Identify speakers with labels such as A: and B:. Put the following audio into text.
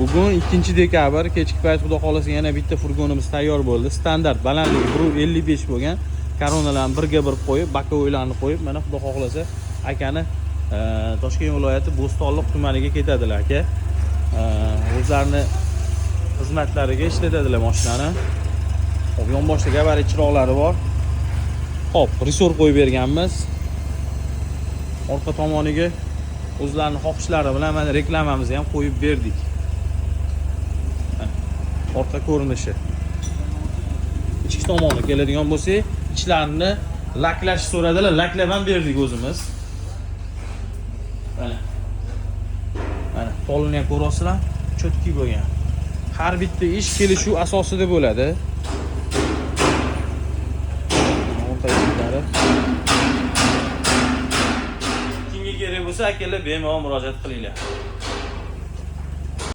A: Bugun 2-dekabr, kechki payt xudo xolasa yana bitta furgonimiz tayyor bo'ldi. Standart balandligi 1.55 bo'lgan. Koronalarni birga bir qo'yib, bakovoylarni qo'yib, mana xudo xolasa akani Toshkent viloyati Bo'stonliq tumaniga ketadilar aka. O'zlarini xizmatlariga ishlatadilar mashinani. Hop, yonboshda gabarit chiroqlari bor. Hop, resor qo'yib berganmiz. Orqa tomoniga o'zlarining xohishlari bilan mana reklamamizni ham qo'yib berdik. Orqa ko'rinishi. Ichki tomoni keladigan bo'lsak, ichlarini laklash so'radilar, laklab ham berdik o'zimiz. Mana. Mana polni ham ko'rasizlar, cho'tki bo'lgan. Har bitta ish kelishuv asosida bo'ladi. O'rta ishlari. Kimga kerak bo'lsa, akalar bemalol murojaat qilinglar.